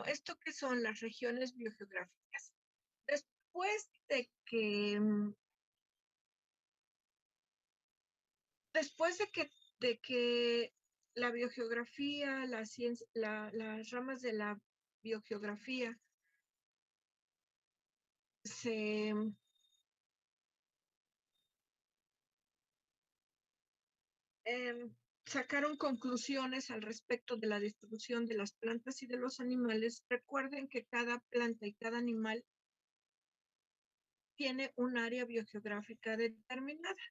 Bueno, ¿esto qué son las regiones biogeográficas? Después de que, después de que la biogeografía, la ciencia, las ramas de la biogeografía se sacaron conclusiones al respecto de la distribución de las plantas y de los animales, recuerden que cada planta y cada animal tiene un área biogeográfica determinada.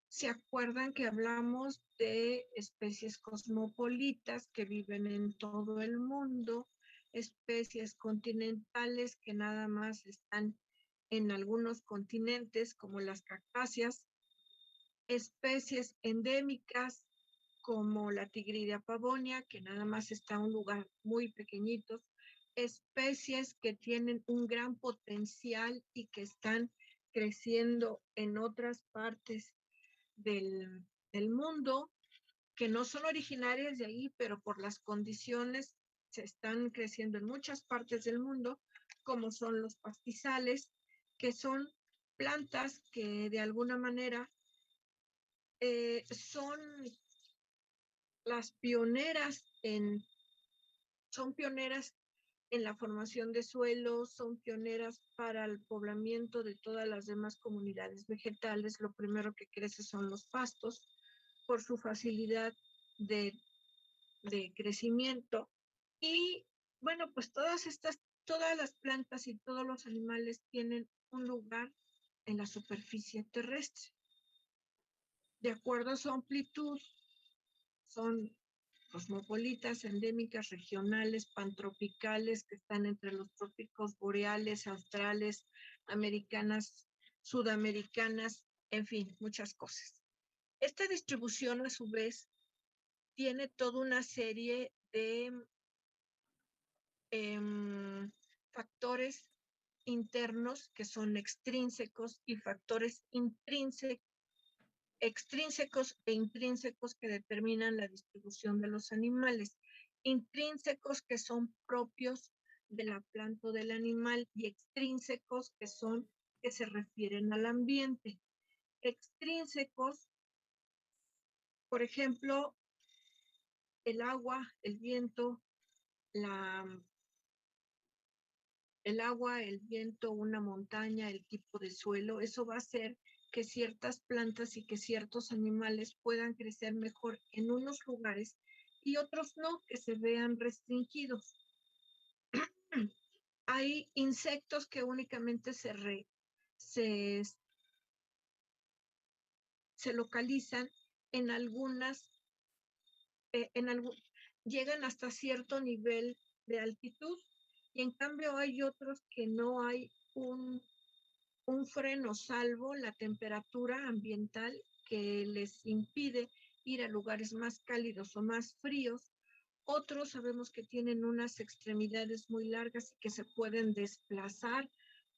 ¿Se acuerdan que hablamos de especies cosmopolitas que viven en todo el mundo, especies continentales que nada más están en algunos continentes como las cactáceas, especies endémicas como la Tigridia pavonia, que nada más está en un lugar muy pequeñito, especies que tienen un gran potencial y que están creciendo en otras partes del mundo, que no son originarias de ahí, pero por las condiciones se están creciendo en muchas partes del mundo, como son los pastizales, que son plantas que de alguna manera son las son pioneras en la formación de suelos, son pioneras para el poblamiento de todas las demás comunidades vegetales. Lo primero que crece son los pastos por su facilidad de, de crecimiento. Y bueno, pues todas las plantas y todos los animales tienen un lugar en la superficie terrestre. De acuerdo a su amplitud, son cosmopolitas, endémicas, regionales, pantropicales, que están entre los trópicos boreales, australes, americanas, sudamericanas, en fin, muchas cosas. Esta distribución, a su vez, tiene toda una serie de factores internos que son extrínsecos y factores extrínsecos e intrínsecos que determinan la distribución de los animales. Intrínsecos que son propios de la planta o del animal y extrínsecos que se refieren al ambiente. Extrínsecos, por ejemplo, el agua, el viento, la, el agua, el viento, una montaña, el tipo de suelo, eso va a hacer que ciertas plantas y que ciertos animales puedan crecer mejor en unos lugares y otros no, que se vean restringidos. Hay insectos que únicamente se localizan en algunas, en algún, llegan hasta cierto nivel de altitud y en cambio hay otros que no hay un freno salvo la temperatura ambiental que les impide ir a lugares más cálidos o más fríos. Otros sabemos que tienen unas extremidades muy largas y que se pueden desplazar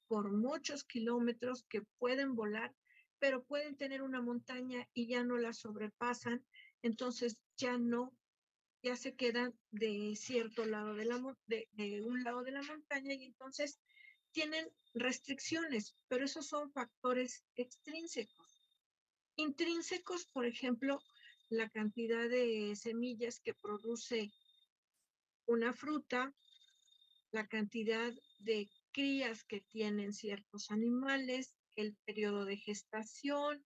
por muchos kilómetros, que pueden volar, pero pueden tener una montaña y ya no la sobrepasan, entonces ya se quedan de cierto lado de un lado de la montaña y entonces tienen restricciones, pero esos son factores extrínsecos. Intrínsecos, por ejemplo, la cantidad de semillas que produce una fruta, la cantidad de crías que tienen ciertos animales, el periodo de gestación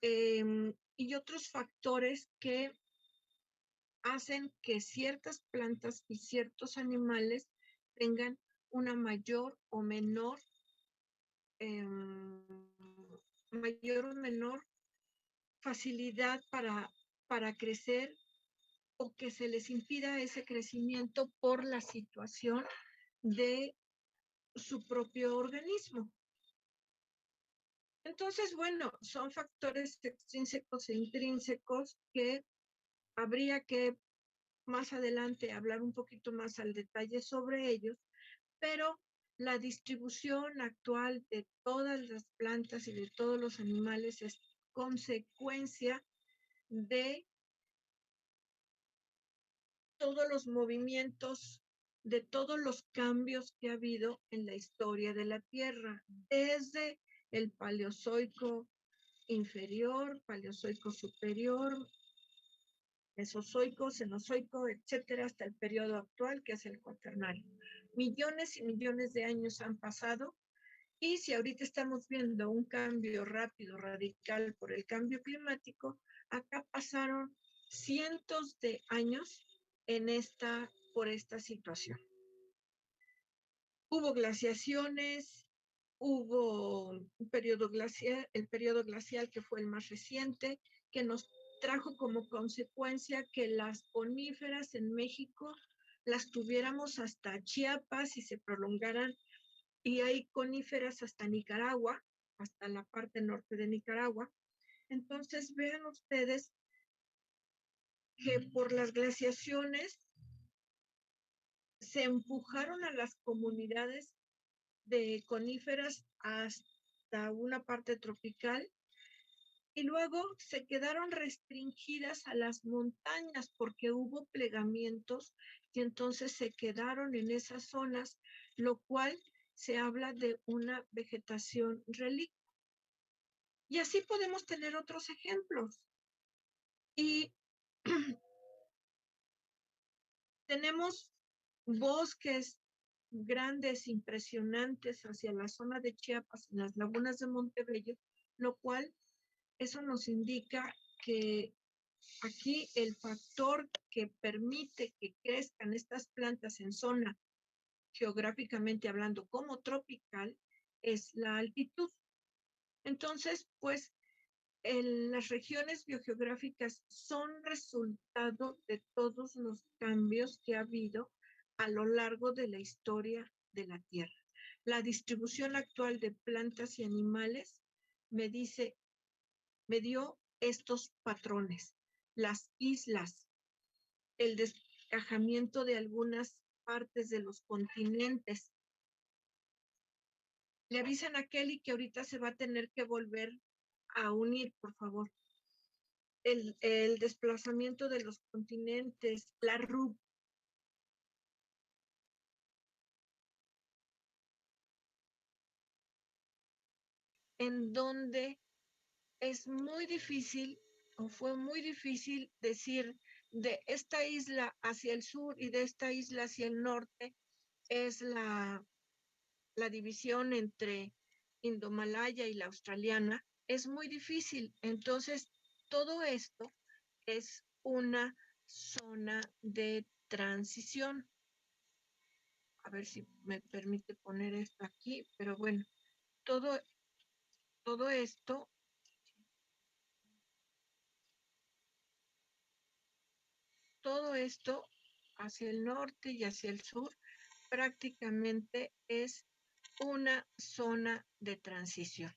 y otros factores que hacen que ciertas plantas y ciertos animales tengan una eh, mayor o menor facilidad para crecer o que se les impida ese crecimiento por la situación de su propio organismo. Entonces, bueno, son factores extrínsecos e intrínsecos que habría que más adelante hablar un poquito más al detalle sobre ellos, pero la distribución actual de todas las plantas y de todos los animales es consecuencia de todos los movimientos de todos los cambios que ha habido en la historia de la Tierra, desde el Paleozoico inferior, Paleozoico superior, Mesozoico, Cenozoico, etcétera, hasta el periodo actual, que es el Cuaternario. Millones y millones de años han pasado, y si ahorita estamos viendo un cambio rápido, radical por el cambio climático, acá pasaron cientos de años por esta situación. Hubo glaciaciones, hubo un periodo glacial, el periodo glacial que fue el más reciente, que nos trajo como consecuencia que las coníferas en México las tuviéramos hasta Chiapas y se prolongaran, y hay coníferas hasta Nicaragua, hasta la parte norte de Nicaragua. Entonces vean ustedes que por las glaciaciones se empujaron a las comunidades de coníferas hasta una parte tropical, y luego se quedaron restringidas a las montañas porque hubo plegamientos, y entonces se quedaron en esas zonas, lo cual se habla de una vegetación relicta. Y así podemos tener otros ejemplos. Y tenemos bosques grandes, impresionantes hacia la zona de Chiapas, en las lagunas de Montebello, lo cual eso nos indica que aquí el factor que permite que crezcan estas plantas en zona, geográficamente hablando, como tropical, es la altitud. Entonces, pues, las regiones biogeográficas son resultado de todos los cambios que ha habido a lo largo de la historia de la Tierra. La distribución actual de plantas y animales me dio estos patrones: las islas, el desgajamiento de algunas partes de los continentes. Le avisan a Kelly que ahorita se va a tener que volver a unir, por favor. El desplazamiento de los continentes, la ruptura, en donde es muy difícil, o fue muy difícil decir de esta isla hacia el sur y de esta isla hacia el norte es la división entre Indomalaya y la australiana. Es muy difícil. Entonces, todo esto es una zona de transición. A ver si me permite poner esto aquí, pero bueno, todo esto, hacia el norte y hacia el sur prácticamente es una zona de transición.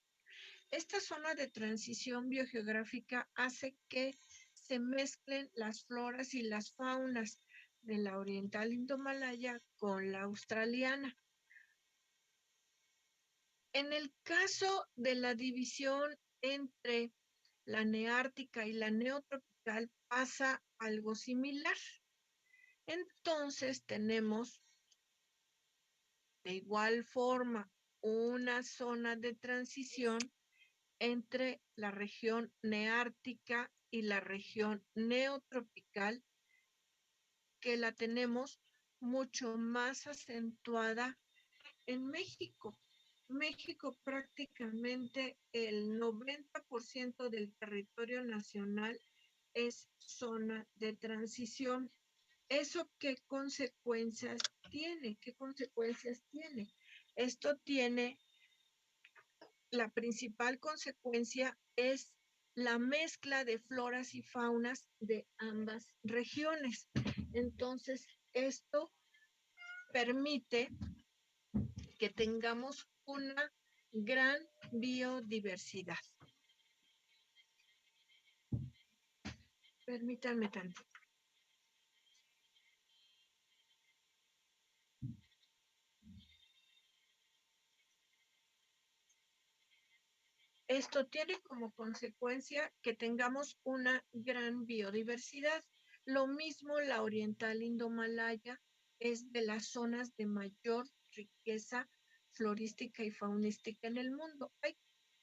Esta zona de transición biogeográfica hace que se mezclen las floras y las faunas de la oriental indomalaya con la australiana. En el caso de la división entre la neártica y la neotropical pasa algo similar. Entonces tenemos de igual forma una zona de transición entre la región neártica y la región neotropical, que la tenemos mucho más acentuada en México. México, prácticamente el 90% del territorio nacional es zona de transición. ¿Eso qué consecuencias tiene? ¿Qué consecuencias tiene? Esto tiene, la principal consecuencia es la mezcla de floras y faunas de ambas regiones. Entonces, esto permite que tengamos una gran biodiversidad. Permítanme tanto. Esto tiene como consecuencia que tengamos una gran biodiversidad. Lo mismo la oriental indomalaya, es de las zonas de mayor riqueza florística y faunística en el mundo. Hay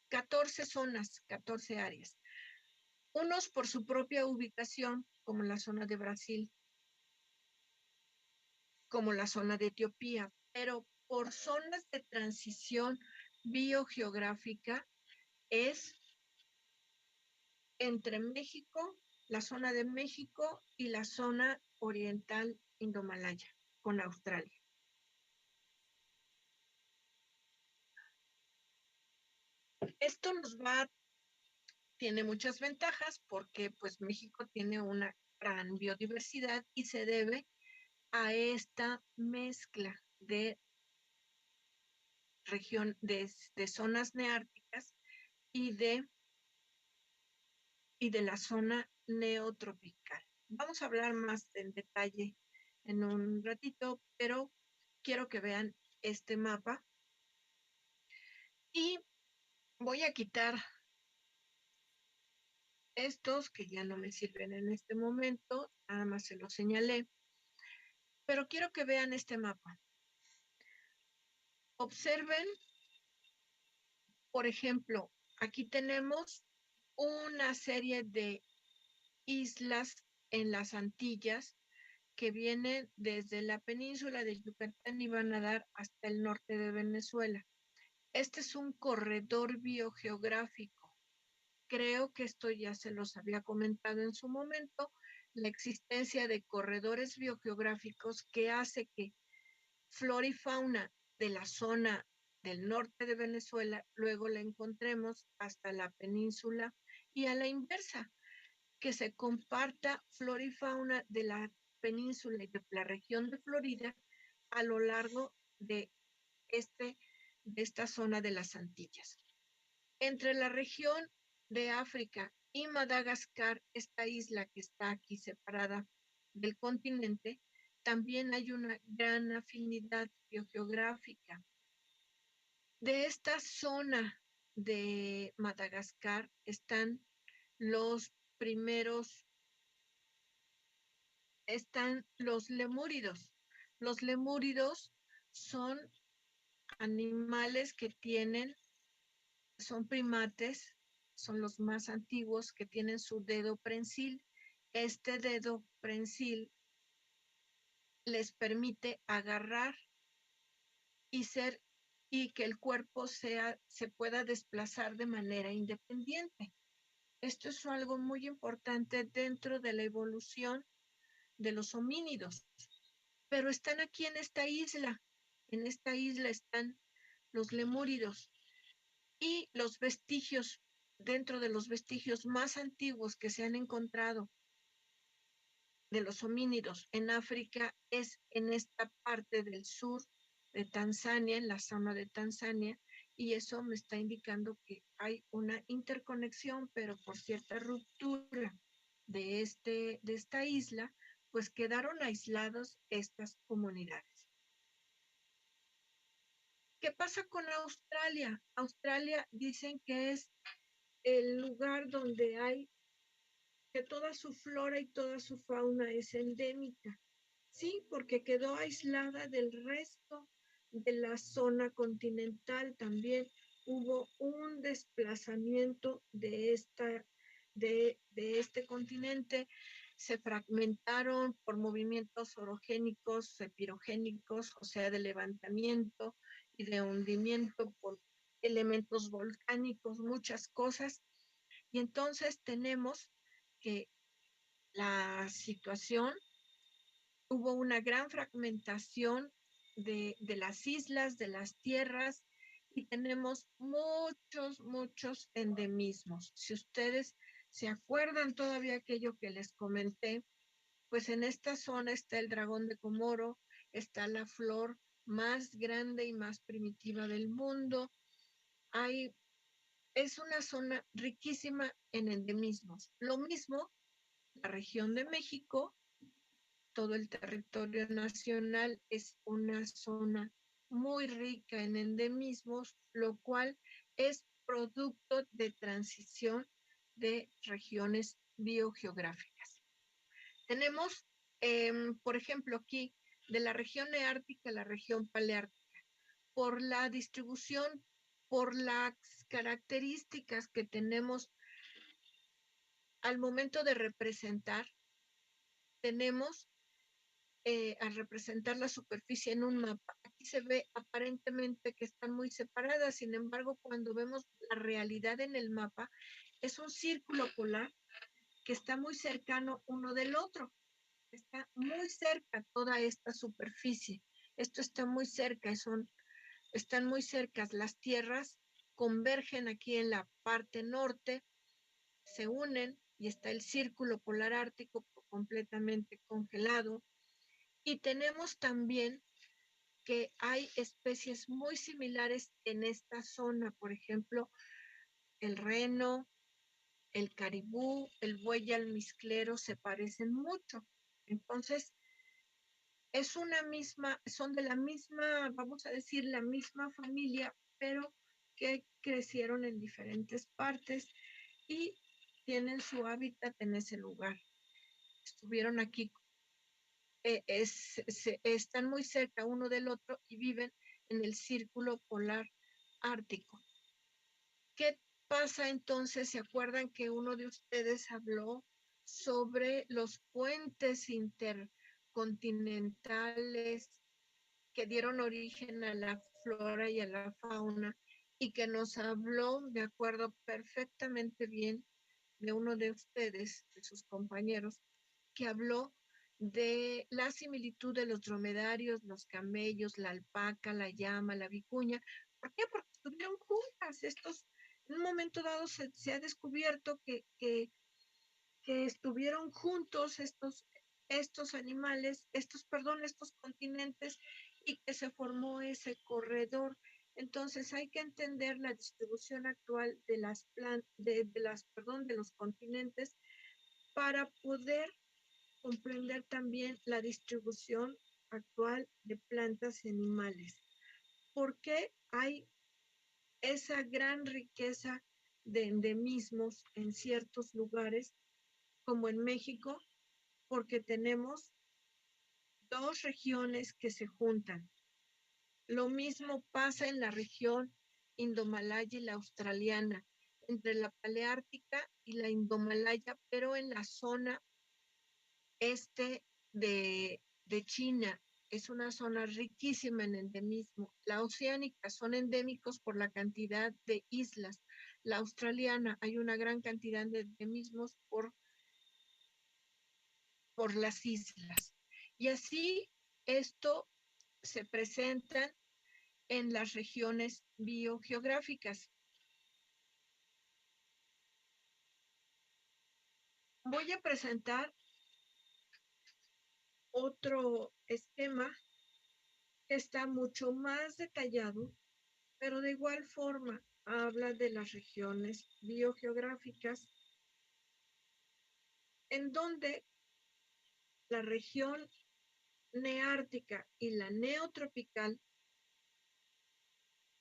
14 zonas, 14 áreas. Unos por su propia ubicación, como la zona de Brasil, como la zona de Etiopía, pero por zonas de transición biogeográfica es entre México, la zona de México y la zona oriental indomalaya, con Australia. Esto tiene muchas ventajas porque pues México tiene una gran biodiversidad y se debe a esta mezcla de de zonas neárticas y de la zona neotropical. Vamos a hablar más en detalle en un ratito, pero quiero que vean este mapa y voy a quitar estos que ya no me sirven en este momento, nada más se los señalé, pero quiero que vean este mapa. Observen, por ejemplo, aquí tenemos una serie de islas en las Antillas que vienen desde la península de Yucatán y van a dar hasta el norte de Venezuela. Este es un corredor biogeográfico. Creo que esto ya se los había comentado en su momento, la existencia de corredores biogeográficos que hace que flora y fauna de la zona del norte de Venezuela luego la encontremos hasta la península y a la inversa, que se comparta flora y fauna de la península y de la región de Florida a lo largo de esta zona de las Antillas. Entre la región de África y Madagascar, esta isla que está aquí separada del continente, también hay una gran afinidad biogeográfica. De esta zona de Madagascar primeros, están los lemúridos. Los lemúridos son animales que son primates, son los más antiguos que tienen su dedo prensil. Este dedo prensil les permite agarrar y que el cuerpo se pueda desplazar de manera independiente. Esto es algo muy importante dentro de la evolución de los homínidos, pero están aquí en esta isla. En esta isla están los lemúridos y los vestigios, dentro de los vestigios más antiguos que se han encontrado de los homínidos en África es en esta parte del sur de Tanzania, en la zona de Tanzania, y eso me está indicando que hay una interconexión, pero por cierta ruptura de esta isla, pues quedaron aislados estas comunidades. ¿Qué pasa con Australia? Australia dicen que es el lugar donde que toda su flora y toda su fauna es endémica. Sí, porque quedó aislada del resto de la zona continental. También hubo un desplazamiento de este continente. Se fragmentaron por movimientos orogénicos, pirogénicos, o sea, de levantamiento y de hundimiento por elementos volcánicos, muchas cosas. Y entonces tenemos que la situación, hubo una gran fragmentación de las islas, de las tierras, y tenemos muchos endemismos. Si ustedes se acuerdan todavía aquello que les comenté, pues en esta zona está el dragón de Comoro, está la flor más grande y más primitiva del mundo. Es una zona riquísima en endemismos. Lo mismo la región de México, todo el territorio nacional es una zona muy rica en endemismos, lo cual es producto de transición de regiones biogeográficas. Tenemos, por ejemplo, aquí de la región neártica a la región paleártica, por la distribución, por las características que tenemos al momento de representar. Tenemos al representar la superficie en un mapa. Aquí se ve aparentemente que están muy separadas, sin embargo, cuando vemos la realidad en el mapa, es un círculo polar que está muy cercano uno del otro. Está muy cerca toda esta superficie. Esto está muy cerca, están muy cercas. Las tierras convergen aquí en la parte norte, se unen y está el círculo polar ártico completamente congelado. Y tenemos también que hay especies muy similares en esta zona, por ejemplo, el reno, el caribú, el buey almizclero se parecen mucho. Entonces, es una misma, son de la misma, vamos a decir, la misma familia, pero que crecieron en diferentes partes y tienen su hábitat en ese lugar. Estuvieron aquí, están muy cerca uno del otro y viven en el círculo polar ártico. ¿Qué pasa entonces? ¿Se acuerdan que uno de ustedes habló sobre los puentes intercontinentales que dieron origen a la flora y a la fauna y que nos habló, de acuerdo perfectamente bien, de uno de ustedes, de sus compañeros, que habló de la similitud de los dromedarios, los camellos, la alpaca, la llama, la vicuña? ¿Por qué? Porque estuvieron juntas. En un momento dado se ha descubierto que estuvieron juntos estos animales, estos continentes, y que se formó ese corredor. Entonces hay que entender la distribución actual de de los continentes para poder comprender también la distribución actual de plantas y animales. ¿Por qué hay esa gran riqueza de endemismos en ciertos lugares, como en México? Porque tenemos dos regiones que se juntan. Lo mismo pasa en la región indomalaya y la australiana, entre la paleártica y la indomalaya, pero en la zona este de China. Es una zona riquísima en endemismo. La oceánica son endémicos por la cantidad de islas. La australiana hay una gran cantidad de endemismos por las islas. Y así esto se presenta en las regiones biogeográficas. Voy a presentar otro esquema que está mucho más detallado, pero de igual forma habla de las regiones biogeográficas, en donde la región neártica y la neotropical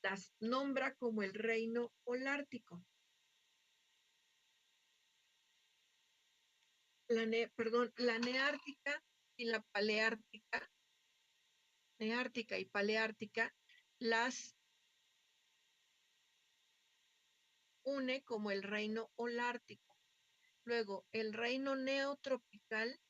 las nombra como el reino holártico. La neártica y la paleártica, neártica y paleártica, las une como el reino holártico. Luego, el reino neotropical,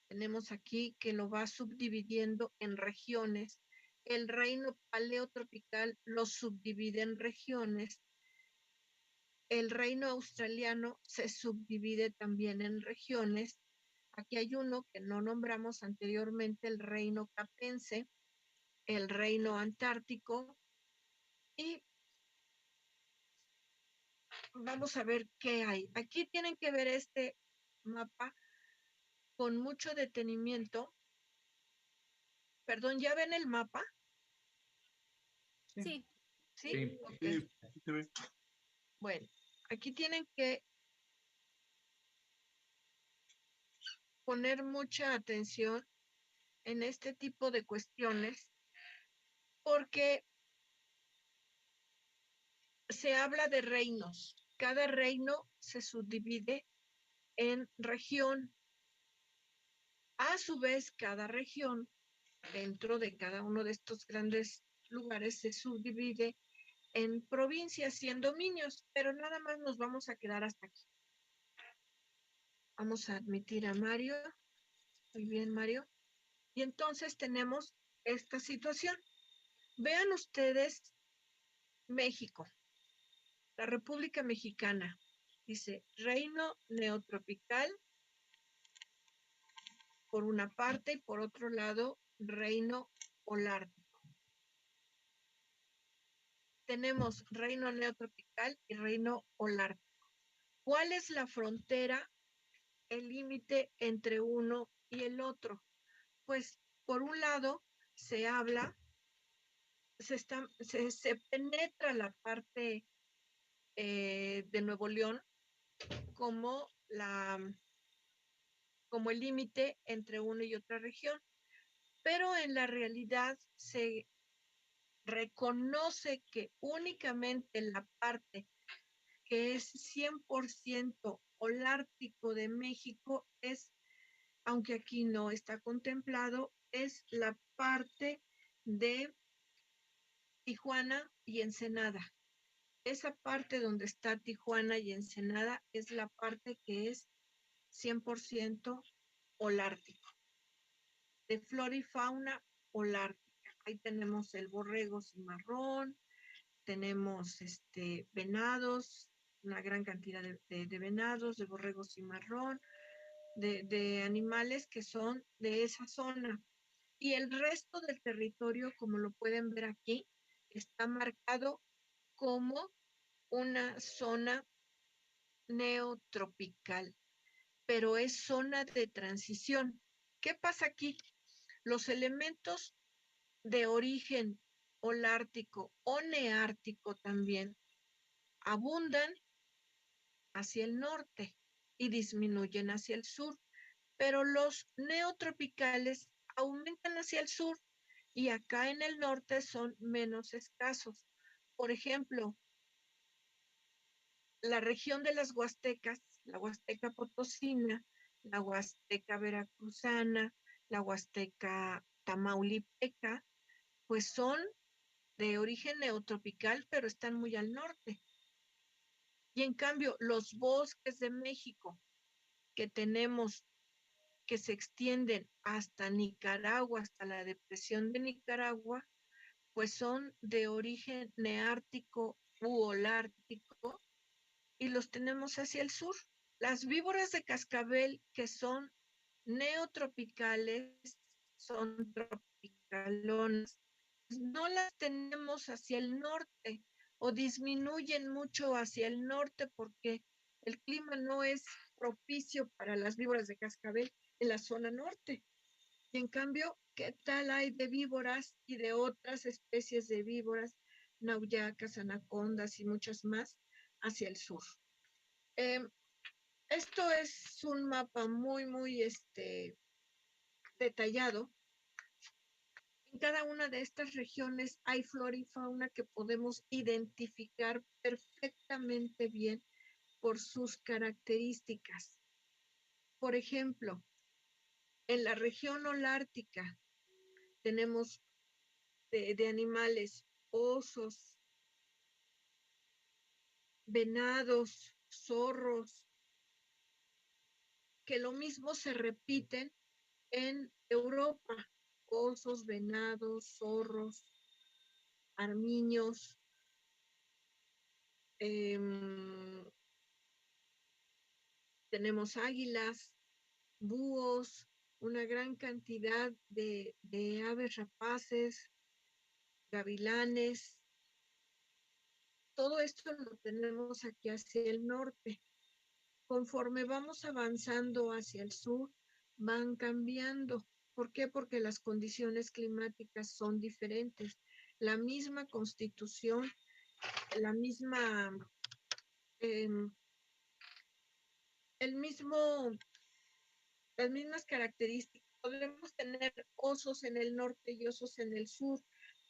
tenemos aquí que lo va subdividiendo en regiones. El reino paleotropical lo subdivide en regiones. El reino australiano se subdivide también en regiones. Aquí hay uno que no nombramos anteriormente, el reino capense, el reino antártico, y vamos a ver qué hay. Aquí tienen que ver este mapa con mucho detenimiento. Perdón, ¿ya ven el mapa? Sí. ¿Sí? Sí. Okay. Bueno, aquí tienen que poner mucha atención en este tipo de cuestiones porque se habla de reinos. Cada reino se subdivide en región. A su vez, cada región dentro de cada uno de estos grandes lugares se subdivide en provincias y en dominios, pero nada más nos vamos a quedar hasta aquí. Vamos a admitir a Mario. Muy bien, Mario. Y entonces tenemos esta situación. Vean ustedes México, la República Mexicana. Dice reino neotropical por una parte y por otro lado reino holártico. Tenemos reino neotropical y reino holártico. ¿Cuál es la frontera, el límite entre uno y el otro? Pues por un lado se habla, se penetra la parte de Nuevo León como como el límite entre una y otra región, pero en la realidad se reconoce que únicamente la parte que es 100% holártico de México es, aunque aquí no está contemplado, es la parte de Tijuana y Ensenada. Esa parte donde está Tijuana y Ensenada es la parte que es 100% holártico, de flora y fauna holártica. Ahí tenemos el borrego cimarrón, tenemos venados, una gran cantidad de venados, de borregos cimarrón, de animales que son de esa zona. Y el resto del territorio, como lo pueden ver aquí, está marcado como una zona neotropical, pero es zona de transición. ¿Qué pasa aquí? Los elementos de origen holártico o neártico también abundan hacia el norte y disminuyen hacia el sur, pero los neotropicales aumentan hacia el sur y acá en el norte son menos escasos. Por ejemplo, la región de las Huastecas, la Huasteca Potosina, la Huasteca Veracruzana, la Huasteca Tamaulipeca, pues son de origen neotropical, pero están muy al norte. Y en cambio, los bosques de México que tenemos, que se extienden hasta Nicaragua, hasta la depresión de Nicaragua, pues son de origen neártico u holártico y los tenemos hacia el sur. Las víboras de cascabel que son neotropicales, son tropicalonas, no las tenemos hacia el norte o disminuyen mucho hacia el norte porque el clima no es propicio para las víboras de cascabel en la zona norte. Y en cambio, ¿qué tal hay de víboras y de otras especies de víboras, nauyacas, anacondas y muchas más hacia el sur? Eh, Esto es un mapa muy detallado. En cada una de estas regiones hay flora y fauna que podemos identificar perfectamente bien por sus características. Por ejemplo, en la región holártica tenemos de animales osos, venados, zorros, que lo mismo se repiten en Europa, osos, venados, zorros, armiños, eh, tenemos águilas, búhos, una gran cantidad de aves rapaces, gavilanes. Todo esto lo tenemos aquí hacia el norte. Conforme vamos avanzando hacia el sur, van cambiando. ¿Por qué? Porque las condiciones climáticas son diferentes. La misma constitución, la misma, eh, el mismo, las mismas características. Podemos tener osos en el norte y osos en el sur,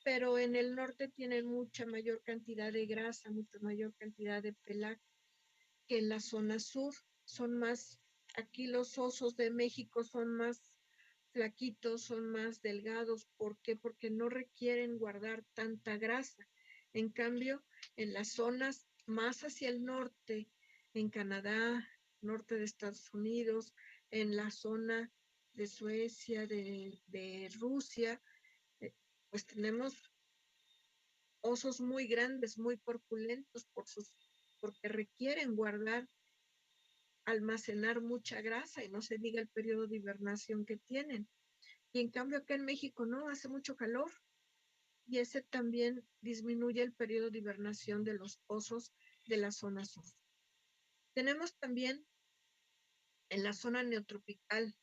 pero en el norte tienen mucha mayor cantidad de grasa, mucha mayor cantidad de pelaje que en la zona sur. Son más, aquí los osos de México son más flaquitos, son más delgados. ¿Por qué? Porque no requieren guardar tanta grasa. En cambio, en las zonas más hacia el norte, en Canadá, norte de Estados Unidos, en la zona de Suecia, de Rusia, pues tenemos osos muy grandes, muy corpulentos porque requieren guardar, almacenar mucha grasa y no se diga el periodo de hibernación que tienen. Y en cambio acá en México no, hace mucho calor y ese también disminuye el periodo de hibernación de los osos de la zona sur. Tenemos también en la zona neotropical,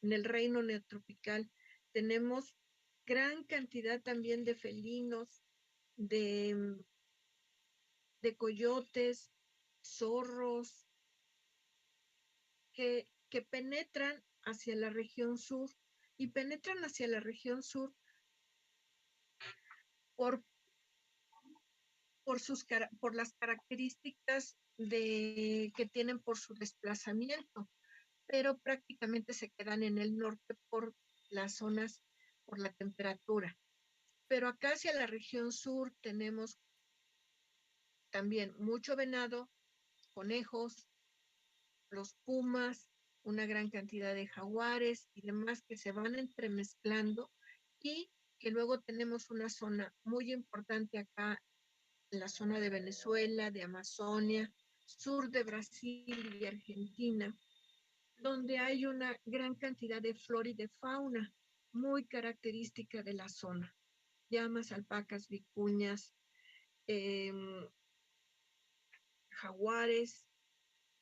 en el reino neotropical, tenemos gran cantidad también de felinos, de, de coyotes, zorros, que penetran hacia la región sur y penetran hacia la región sur por, por las características que tienen por su desplazamiento, pero prácticamente se quedan en el norte por las zonas, por la temperatura. Pero acá hacia la región sur tenemos también mucho venado, conejos, los pumas, una gran cantidad de jaguares y demás que se van entremezclando y que luego tenemos una zona muy importante acá, en la zona de Venezuela, de Amazonia, sur de Brasil y Argentina, donde hay una gran cantidad de flora y de fauna muy característica de la zona. Llamas, alpacas, vicuñas, eh, jaguares,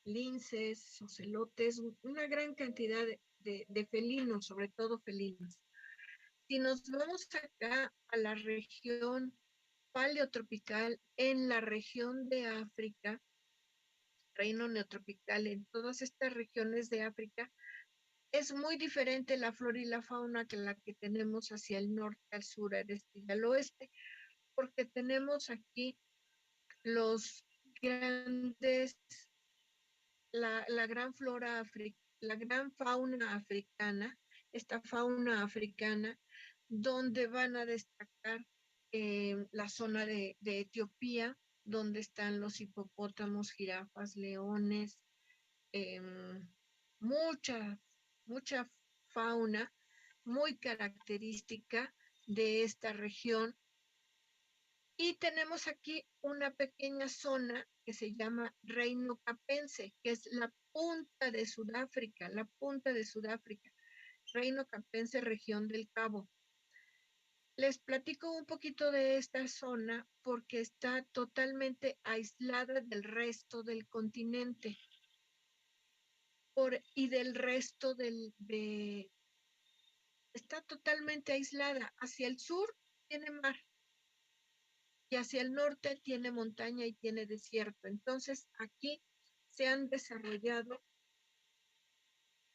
linces, ocelotes, una gran cantidad de felinos, sobre todo felinos. Si nos vamos acá a la región paleotropical, en la región de África, reino neotropical, en todas estas regiones de África, es muy diferente la flora y la fauna que la que tenemos hacia el norte, al sur, al este y al oeste, porque tenemos aquí los grandes, la gran flora, la gran fauna africana, esta fauna africana, donde van a destacar la zona de Etiopía, donde están los hipopótamos, jirafas, leones, eh, mucha, mucha fauna muy característica de esta región. Y tenemos aquí una pequeña zona que se llama Reino Capense, que es la punta de Sudáfrica, la punta de Sudáfrica. Reino Capense, región del Cabo. Les platico un poquito de esta zona porque está totalmente aislada del resto del continente y del resto está totalmente aislada. Hacia el sur tiene mar y hacia el norte tiene montaña y tiene desierto. Entonces aquí se han desarrollado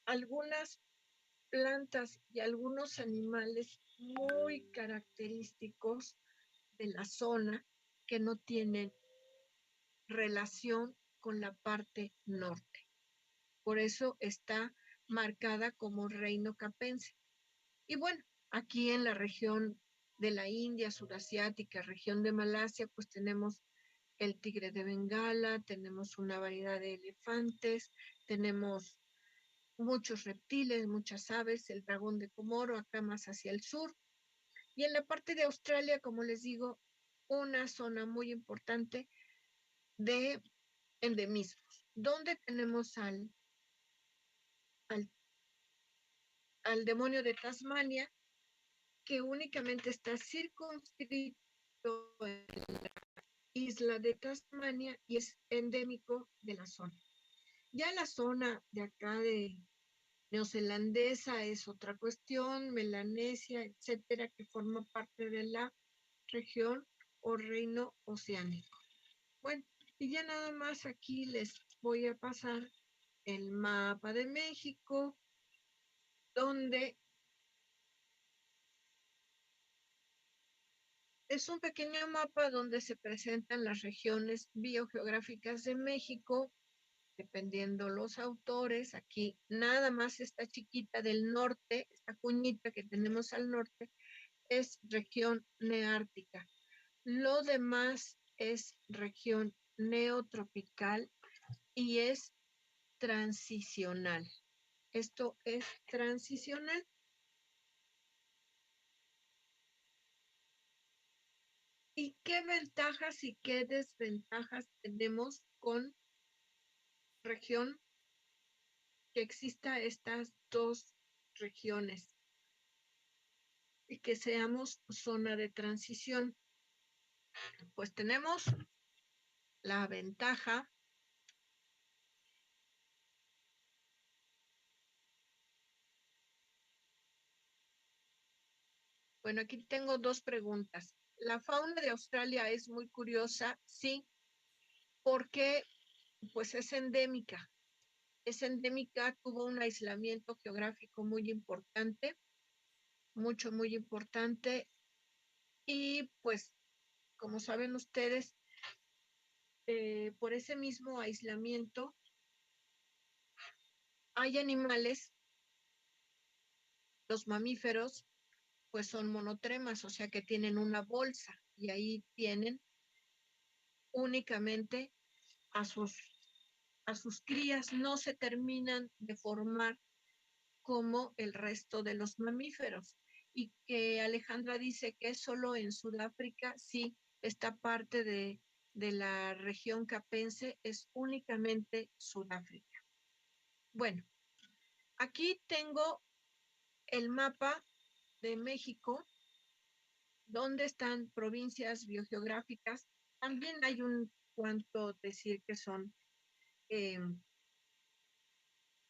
algunas plantas y algunos animales muy característicos de la zona que no tienen relación con la parte norte. Por eso está marcada como reino capense. Y bueno, aquí en la región de la India, surasiática, región de Malasia, pues tenemos el tigre de Bengala, tenemos una variedad de elefantes, tenemos muchos reptiles, muchas aves, el dragón de Komoro, acá más hacia el sur. Y en la parte de Australia, como les digo, una zona muy importante de endemismos, donde tenemos al, al demonio de Tasmania, que únicamente está circunscrito en la isla de Tasmania y es endémico de la zona. Ya la zona de acá de neozelandesa es otra cuestión, Melanesia, etcétera, que forma parte de la región o reino oceánico. Bueno, y ya nada más aquí les voy a pasar el mapa de México, donde es un pequeño mapa donde se presentan las regiones biogeográficas de México dependiendo los autores. Aquí nada más esta chiquita del norte, esta cuñita que tenemos al norte, es región neártica. Lo demás es región neotropical y es transicional. Esto es transicional. ¿Y qué ventajas y qué desventajas tenemos con región que exista estas dos regiones y que seamos zona de transición? Pues tenemos la ventaja. Bueno, aquí tengo dos preguntas. ¿La fauna de Australia es muy curiosa? Sí, porque pues es endémica. Es endémica, tuvo un aislamiento geográfico muy importante, muy importante. Y pues, como saben ustedes, por ese mismo aislamiento hay animales, los mamíferos, pues son monotremas, o sea que tienen una bolsa y ahí tienen únicamente a sus crías, no se terminan de formar como el resto de los mamíferos. Y que Alejandra dice que es solo en Sudáfrica, sí, esta parte de la región capense es únicamente Sudáfrica. Bueno, aquí tengo el mapa de México, donde están provincias biogeográficas. También hay un cuanto decir que son eh,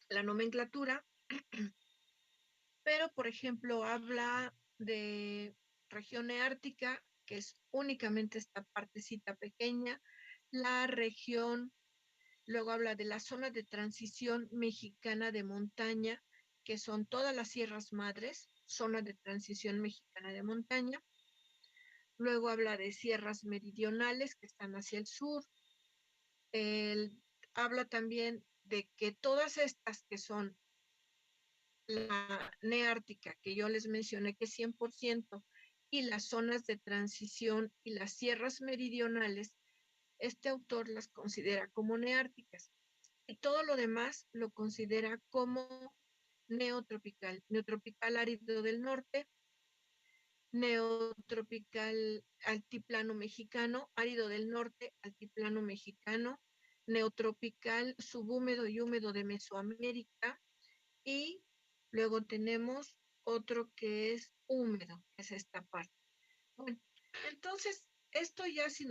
la nomenclatura, pero por ejemplo habla de región neártica, que es únicamente esta partecita pequeña, la región, luego habla de la zona de transición mexicana de montaña, que son todas las sierras madres, zona de transición mexicana de montaña. Luego habla de sierras meridionales que están hacia el sur. Habla también de que todas estas que son la neártica, que yo les mencioné que es 100%, y las zonas de transición y las sierras meridionales, este autor las considera como neárticas. Y todo lo demás lo considera como neotropical. Neotropical árido del norte, neotropical altiplano mexicano, árido del norte, altiplano mexicano, neotropical subhúmedo y húmedo de Mesoamérica, y luego tenemos otro que es húmedo, que es esta parte. Bueno, entonces, esto ya si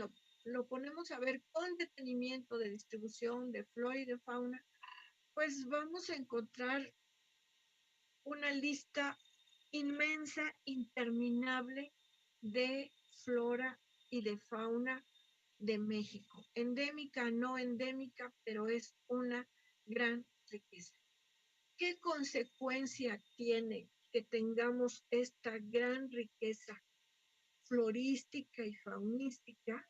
lo ponemos a ver con detenimiento de distribución de flora y de fauna, pues vamos a encontrar una lista inmensa, interminable de flora y de fauna de México. Endémica, no endémica, pero es una gran riqueza. ¿Qué consecuencia tiene que tengamos esta gran riqueza florística y faunística?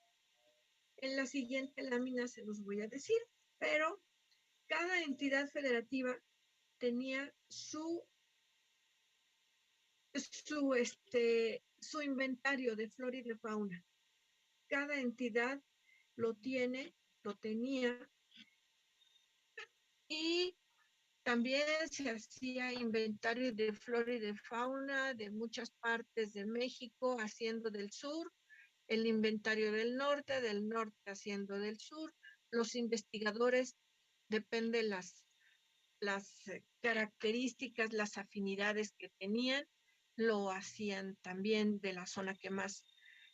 En la siguiente lámina se los voy a decir, pero cada entidad federativa tenía su inventario de flora y de fauna. Cada entidad lo tenía, y también se hacía inventario de flora y de fauna de muchas partes de México, haciendo del sur, el inventario del norte haciendo del sur. Los investigadores, depende las características, las afinidades que tenían, lo hacían también de la zona que más,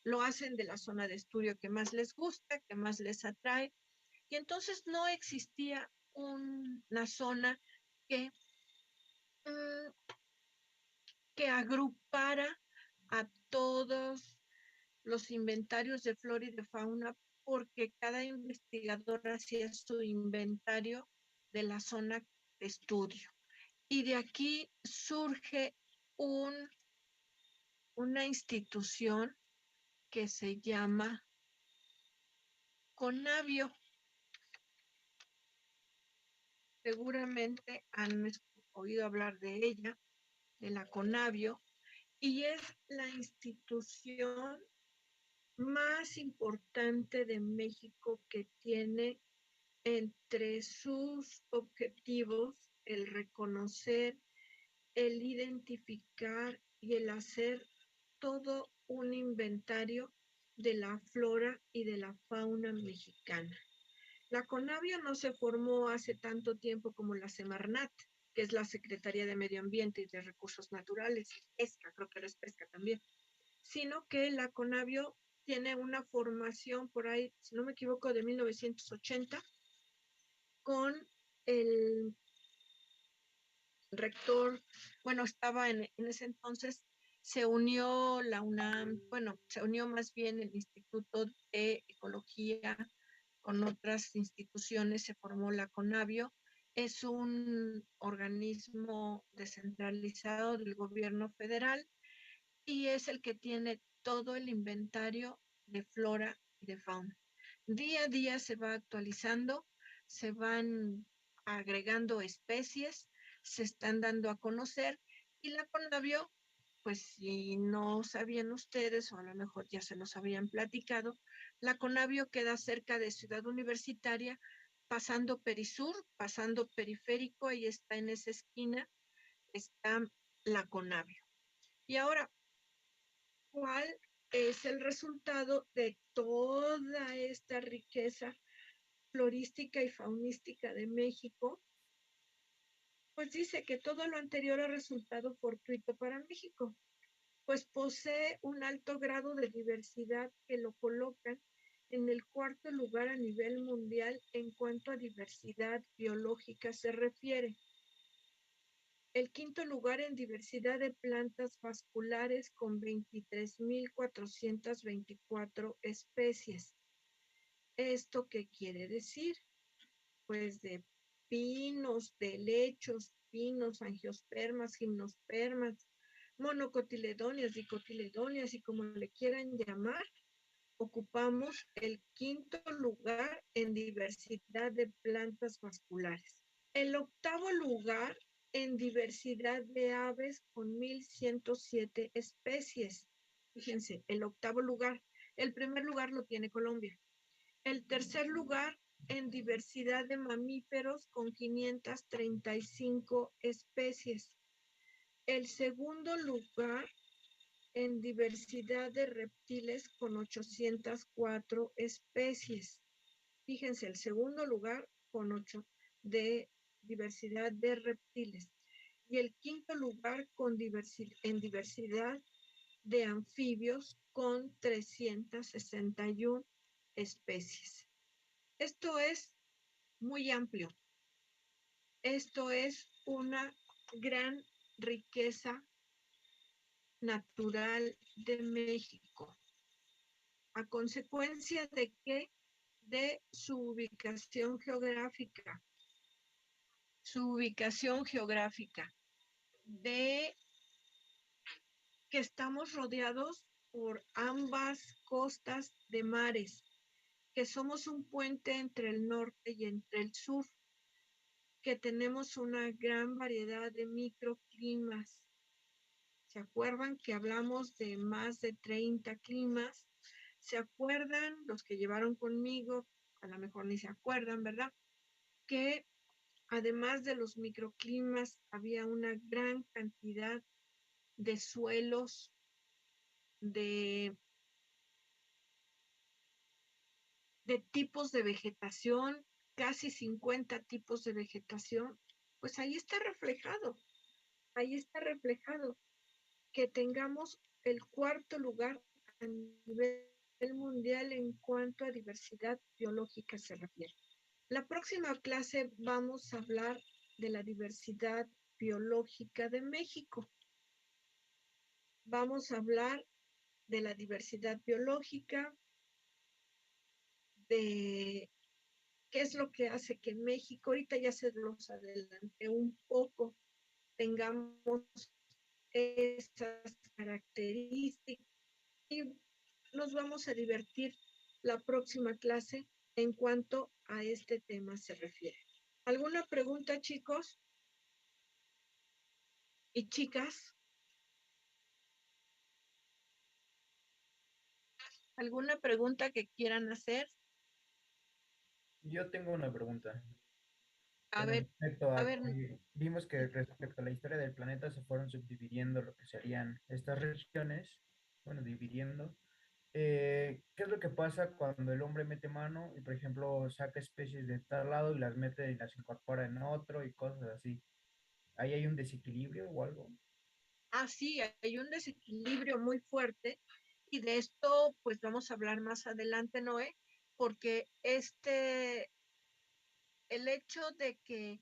lo hacen de la zona de estudio que más les gusta, que más les atrae. Y entonces no existía una zona que, que agrupara a todos los inventarios de flora y de fauna, porque cada investigador hacía su inventario de la zona de estudio. Y de aquí surge una institución que se llama CONABIO. seguramente han oído hablar de ella, de la CONABIO, y es la institución más importante de México que tiene entre sus objetivos el reconocer, el identificar y el hacer todo un inventario de la flora y de la fauna mexicana. La CONABIO no se formó hace tanto tiempo como la Semarnat, que es la Secretaría de Medio Ambiente y de Recursos Naturales, pesca, creo que es pesca también, sino que la CONABIO tiene una formación por ahí, si no me equivoco, de 1980, con el rector, bueno, estaba en ese entonces, se unió la UNAM, bueno, se unió más bien el Instituto de Ecología con otras instituciones, se formó la CONABIO, es un organismo descentralizado del gobierno federal y es el que tiene todo el inventario de flora y de fauna. Día a día se va actualizando, se van agregando especies, se están dando a conocer y la CONABIO, pues si no sabían ustedes o a lo mejor ya se los habían platicado, la CONABIO queda cerca de Ciudad Universitaria, pasando Perisur, pasando Periférico, ahí está en esa esquina, está la CONABIO. Y ahora, ¿cuál es el resultado de toda esta riqueza florística y faunística de México? Pues dice que todo lo anterior ha resultado fortuito para México, pues posee un alto grado de diversidad que lo colocan en el cuarto lugar a nivel mundial en cuanto a diversidad biológica se refiere. El quinto lugar en diversidad de plantas vasculares con 23.424 especies. ¿Esto qué quiere decir? Pues de pinos, de helechos, pinos, angiospermas, gimnospermas, monocotiledonias, dicotiledonias y como le quieran llamar, ocupamos el quinto lugar en diversidad de plantas vasculares. El octavo lugar en diversidad de aves con 1.107 especies. Fíjense, el octavo lugar. El primer lugar lo tiene Colombia. El tercer lugar en diversidad de mamíferos con 535 especies. El segundo lugar en diversidad de reptiles con 804 especies. Fíjense, el segundo lugar con 8 de diversidad de reptiles. Y el quinto lugar en diversidad de anfibios con 361 especies. Esto es muy amplio. Esto es una gran riqueza natural de México. ¿A consecuencia de qué? De su ubicación geográfica. Su ubicación geográfica. De que estamos rodeados por ambas costas de mares, que somos un puente entre el norte y entre el sur, que tenemos una gran variedad de microclimas. ¿Se acuerdan que hablamos de más de 30 climas? ¿Se acuerdan los que llevaron conmigo? A lo mejor ni se acuerdan, ¿verdad? Que además de los microclimas había una gran cantidad de suelos, de, de tipos de vegetación, casi 50 tipos de vegetación, pues ahí está reflejado que tengamos el cuarto lugar a nivel mundial en cuanto a diversidad biológica se refiere. La próxima clase vamos a hablar de la diversidad biológica de México. Vamos a hablar de la diversidad biológica, de qué es lo que hace que México, ahorita ya se los adelanté un poco, tengamos esas características y nos vamos a divertir la próxima clase en cuanto a este tema se refiere. ¿Alguna pregunta, chicos y chicas? ¿Alguna pregunta que quieran hacer? Yo tengo una pregunta. A Con ver, respecto a a ver, que vimos que respecto a la historia del planeta se fueron subdividiendo lo que serían estas regiones, bueno, dividiendo. ¿Qué es lo que pasa cuando el hombre mete mano y, por ejemplo, saca especies de tal lado y las mete y las incorpora en otro y cosas así? ¿Ahí hay un desequilibrio o algo? sí, hay un desequilibrio muy fuerte y de esto pues vamos a hablar más adelante, Noé, porque el hecho de que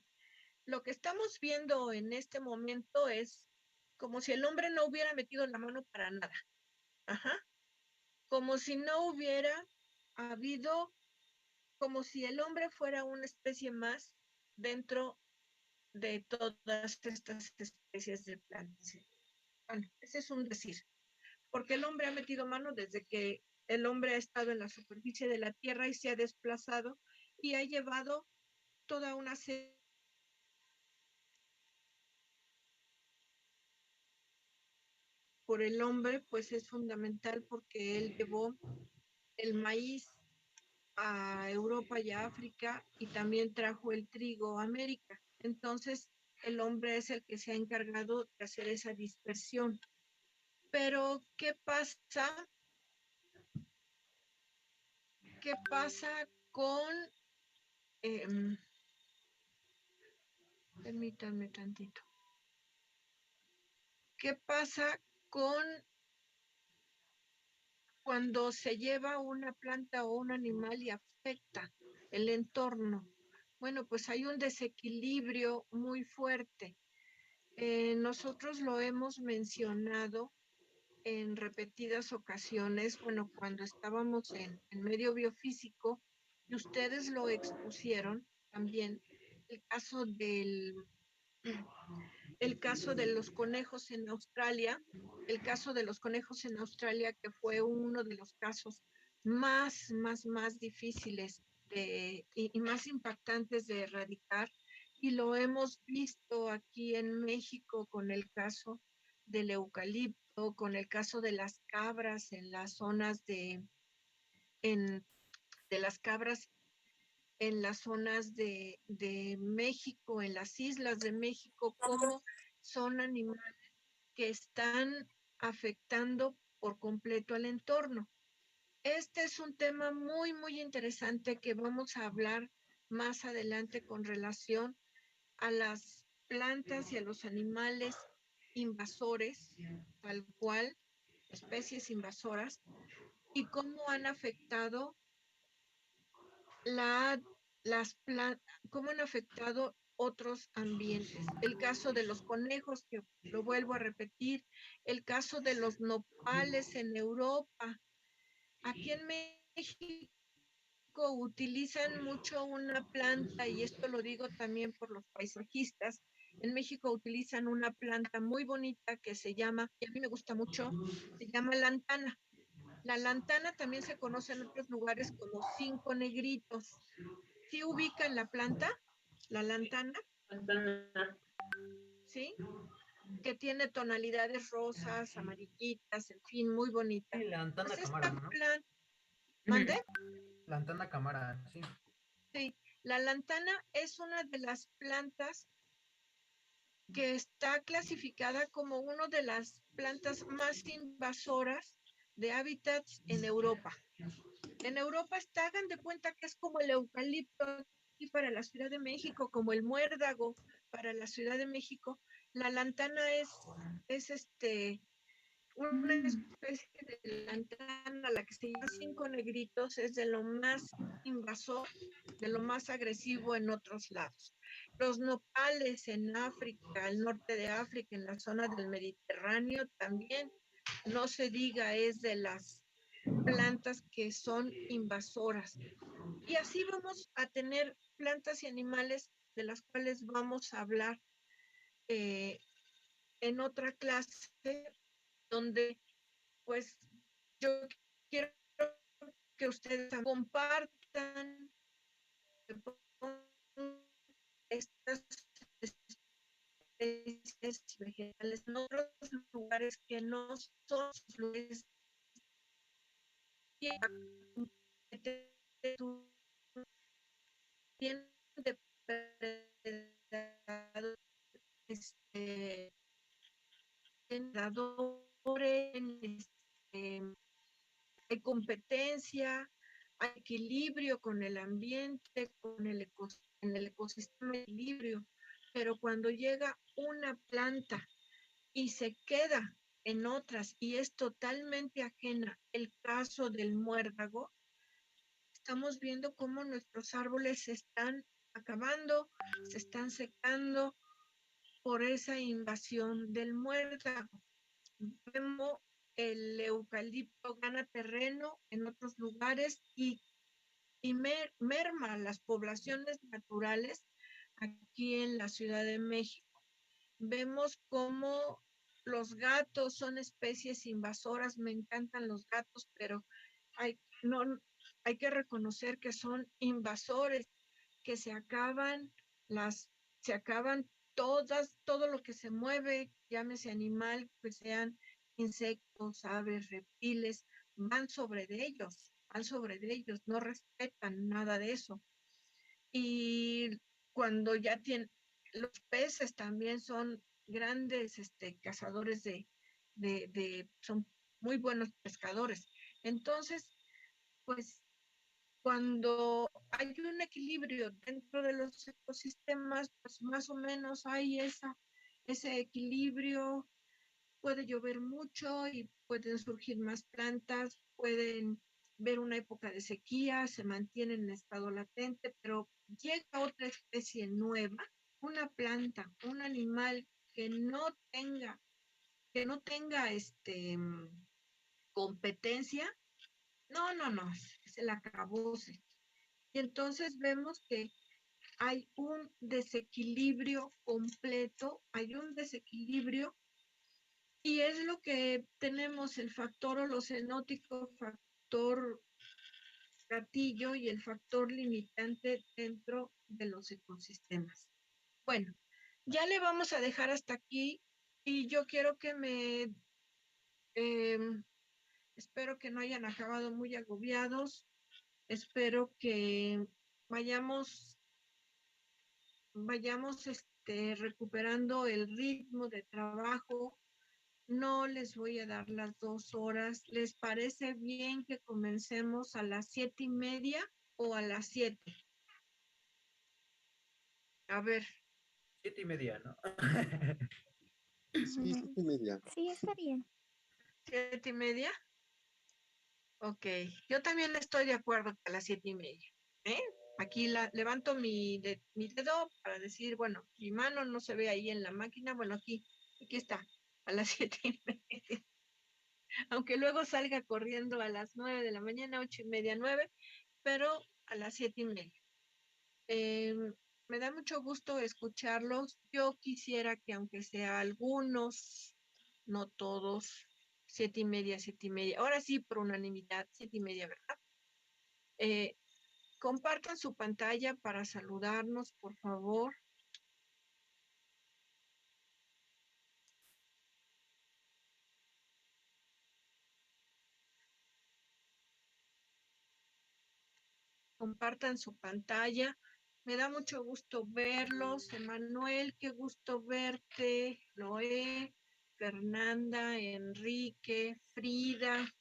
lo que estamos viendo en este momento es como si el hombre no hubiera metido la mano para nada. Ajá. Como si no hubiera habido, como si el hombre fuera una especie más dentro de todas estas especies de plantas. Bueno, ese es un decir, porque el hombre ha metido mano desde que el hombre ha estado en la superficie de la Tierra y se ha desplazado y ha llevado toda una serie por el hombre, pues es fundamental porque él llevó el maíz a Europa y a África y también trajo el trigo a América. Entonces, el hombre es el que se ha encargado de hacer esa dispersión. Pero, ¿qué pasa con, eh, permítanme tantito, qué pasa con cuando se lleva una planta o un animal y afecta el entorno? Bueno, pues hay un desequilibrio muy fuerte. Nosotros lo hemos mencionado en repetidas ocasiones, bueno, cuando estábamos en medio biofísico, y ustedes lo expusieron también, el caso del, el caso de los conejos en Australia, el caso de los conejos en Australia, que fue uno de los casos más difíciles y más impactantes de erradicar. Y lo hemos visto aquí en México con el caso del eucalipto, con el caso de las cabras en las zonas en, de las cabras en las zonas de México, en las islas de México, cómo son animales que están afectando por completo al entorno. Este es un tema muy interesante que vamos a hablar más adelante con relación a las plantas y a los animales invasores, tal cual, especies invasoras, y cómo han afectado la, cómo han afectado otros ambientes. El caso de los conejos, que lo vuelvo a repetir, el caso de los nopales en Europa. Aquí en México utilizan mucho una planta, y esto lo digo también por los paisajistas. En México utilizan una planta muy bonita que se llama, y a mí me gusta mucho, se llama lantana. La lantana también se conoce en otros lugares como cinco negritos. ¿Sí ubican la planta? La lantana, ¿sí? Que tiene tonalidades rosas, amarillitas, en fin, muy bonita. Sí, Pues Lantana Camara, esta ¿no? planta, ¿mande? Ujú. Lantana Camara, sí. Sí, la lantana es una de las plantas que está clasificada como una de las plantas más invasoras de hábitats en Europa. En Europa está, hagan de cuenta que es como el eucalipto aquí para la Ciudad de México, como el muérdago para la Ciudad de México. La lantana es una especie de lantana, la que se llama cinco negritos, es de lo más invasor, de lo más agresivo en otros lados. Los nopales en África, el norte de África, en la zona del Mediterráneo también, no se diga, es de las plantas que son invasoras. Y así vamos a tener plantas y animales de las cuales vamos a hablar eh, en otra clase, donde pues yo quiero que ustedes compartan, vegetales en otros lugares que no son sus lugares tienen depredadores, depredadores, hay competencia, hay equilibrio con el ambiente, en el ecosistema equilibrio, pero cuando llega una planta y se queda en otras y es totalmente ajena, el caso del muérdago, estamos viendo cómo nuestros árboles se están acabando, se están secando por esa invasión del muérdago. Vemos el eucalipto gana terreno en otros lugares y merma las poblaciones naturales aquí en la Ciudad de México. Vemos cómo los gatos son especies invasoras, me encantan los gatos, pero no, hay que reconocer que son invasores, que se acaban todo lo que se mueve, llámese animal, pues sean insectos, aves, reptiles, van sobre ellos, no respetan nada de eso. Y cuando ya tienen, los peces también son grandes cazadores son muy buenos pescadores. Entonces, pues cuando hay un equilibrio dentro de los ecosistemas, pues más o menos hay ese equilibrio, puede llover mucho y pueden surgir más plantas, pueden ver una época de sequía, se mantiene en estado latente, pero llega otra especie nueva, una planta, un animal que no tenga competencia, no, se la acabose. Y entonces vemos que hay un desequilibrio completo, hay un desequilibrio y es lo que tenemos el factor holocenótico, factor gatillo y el factor limitante dentro de los ecosistemas. Bueno, ya le vamos a dejar hasta aquí y yo quiero que espero que no hayan acabado muy agobiados, espero que vayamos recuperando el ritmo de trabajo. No les voy a dar las 2 horas. ¿Les parece bien que comencemos a las 7:30 o a las 7? A ver, 7:30, ¿no? Sí, 7:30. Sí, está bien. 7:30. Ok, yo también estoy de acuerdo a las 7:30. Aquí levanto mi dedo para decir, bueno, mi mano no se ve ahí en la máquina. Bueno, aquí está, a las 7:30. Aunque luego salga corriendo a las 9 de la mañana, 8:30, 9, pero a las 7:30. Me da mucho gusto escucharlos. Yo quisiera que aunque sea algunos, no todos, 7:30, 7:30, ahora sí por unanimidad, 7:30, ¿verdad? Compartan su pantalla para saludarnos, por favor. Compartan su pantalla. Me da mucho gusto verlos. Emanuel, qué gusto verte. Loé, Fernanda, Enrique, Frida,